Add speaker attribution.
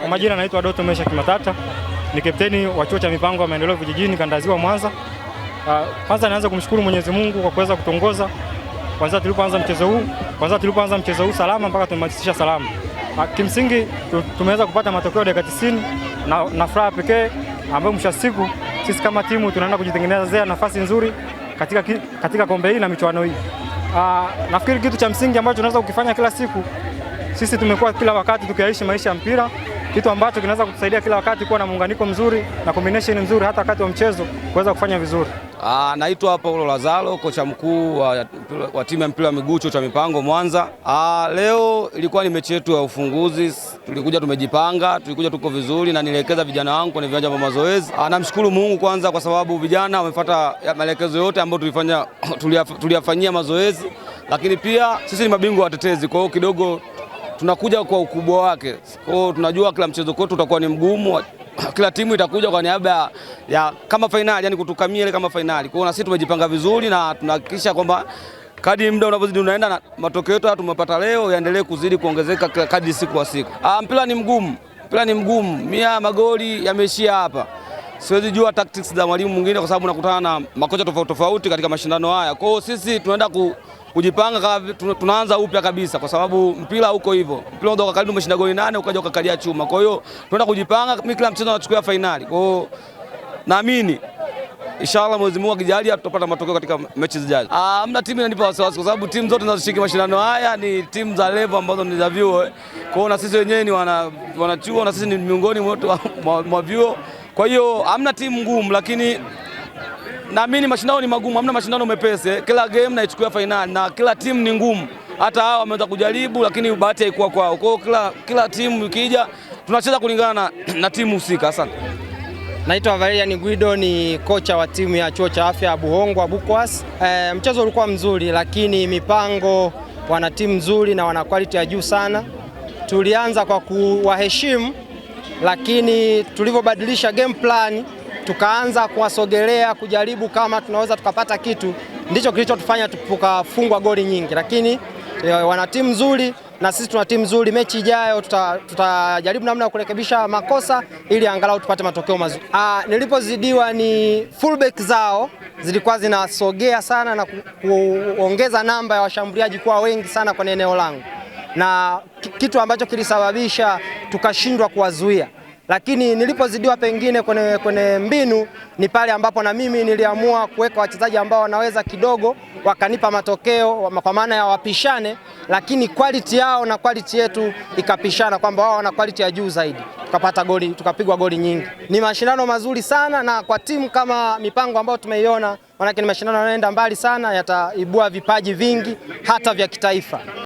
Speaker 1: Kwa majina naitwa Doto Mesha Kimatata, ni kapteni wa chuo cha mipango ya maendeleo vijijini kanda ya Ziwa Mwanza. Kwanza naanza kumshukuru Mwenyezi Mungu kwa kuweza kutongoza kwanza tulipoanza mchezo huu salama mpaka tumemalizisha salama. Kimsingi tumeweza kupata matokeo dakika 90 na furaha pekee ambayo mwisho siku sisi kama timu tunaenda kujitengenezea nafasi nzuri katika kombe hili na michuano hii. Nafikiri kitu cha msingi ambacho tunaweza kukifanya kila siku, sisi tumekuwa kila wakati tukiishi maisha ya mpira, kitu ambacho kinaweza kutusaidia kila wakati kuwa na muunganiko mzuri na combination nzuri hata wakati wa mchezo kuweza kufanya vizuri.
Speaker 2: Naitwa Paulo Lazaro, kocha mkuu wa timu ya mpira wa miguu chuo cha mipango Mwanza. Leo ilikuwa ni mechi yetu ya ufunguzi, tulikuja tumejipanga, tulikuja tuko vizuri na nielekeza vijana wangu kwenye viwanja vya mazoezi. Namshukuru Mungu kwanza kwa sababu vijana wamefuata maelekezo yote ambayo tuliyafanyia mazoezi, lakini pia sisi ni mabingwa watetezi, kwa hiyo kidogo tunakuja kwa ukubwa wake. Kwa hiyo tunajua kila mchezo kwetu utakuwa ni mgumu. Kila timu itakuja kwa niaba ya kama finali, yani kutukamia ile kama finali. Kwa hiyo na sisi tumejipanga vizuri na tunahakikisha kwamba kadri muda unavyozidi unaenda na matokeo yetu tumepata leo yaendelee kuzidi kuongezeka kadri siku kwa siku. Mpira ni mgumu. Mia magoli yameishia hapa. Siwezi jua tactics za mwalimu mwingine kwa sababu nakutana na makocha tofauti katika mashindano haya. Kwa hiyo sisi tunaenda kujipanga, tunaanza upya kabisa kwa sababu mpira huko hivyo. Mpira unatoka karibu umeshinda goli 8 ukaja ukakalia chuma. Kwa hiyo tunaenda kujipanga, mimi kila mchezo nachukua finali. Kwa hiyo naamini inshallah Mwenyezi Mungu akijalia tutapata matokeo katika mechi zijazo. Hamna timu inanipa wasiwasi kwa sababu timu zote zinazoshiriki mashindano haya ni timu za level ambazo ni za vyuo. Kwa hiyo na sisi wenyewe ni wanachuo na sisi ni miongoni mwa vyuo. Kwa hiyo hamna timu ngumu, lakini naamini mashindano ni magumu, hamna mashindano mepesi. Kila game naichukua finali na kila timu ni ngumu. Hata hao wameweza kujaribu lakini bahati haikuwa kwao. Kwa hiyo kila timu ikija tunacheza kulingana na timu husika. Asante.
Speaker 3: Naitwa Valerian Guido, ni kocha wa timu ya chuo cha afya Buhongwa Bukwas. Mchezo ulikuwa mzuri lakini mipango, wana timu nzuri na wana quality ya juu sana. Tulianza kwa kuwaheshimu, lakini tulivyobadilisha game plan tukaanza kuwasogelea kujaribu kama tunaweza tukapata kitu, ndicho kilichotufanya tukafungwa goli nyingi. Lakini wana timu nzuri na sisi tuna timu nzuri. Mechi ijayo tutajaribu namna ya kurekebisha makosa ili angalau tupate matokeo mazuri. Nilipozidiwa ni fullback zao zilikuwa zinasogea sana na kuongeza namba ya washambuliaji kuwa wengi sana kwenye eneo langu, na kitu ambacho kilisababisha tukashindwa kuwazuia. Lakini nilipozidiwa pengine kwenye mbinu ni pale ambapo na mimi niliamua kuweka wachezaji ambao wanaweza kidogo wakanipa matokeo kwa maana ya wapishane, lakini quality yao na quality yetu ikapishana kwamba wao wana quality ya juu zaidi. Tukapata goli, tukapigwa goli nyingi. Ni mashindano mazuri sana na kwa timu kama mipango ambayo tumeiona, maana ni mashindano yanaenda mbali sana, yataibua vipaji vingi hata vya kitaifa.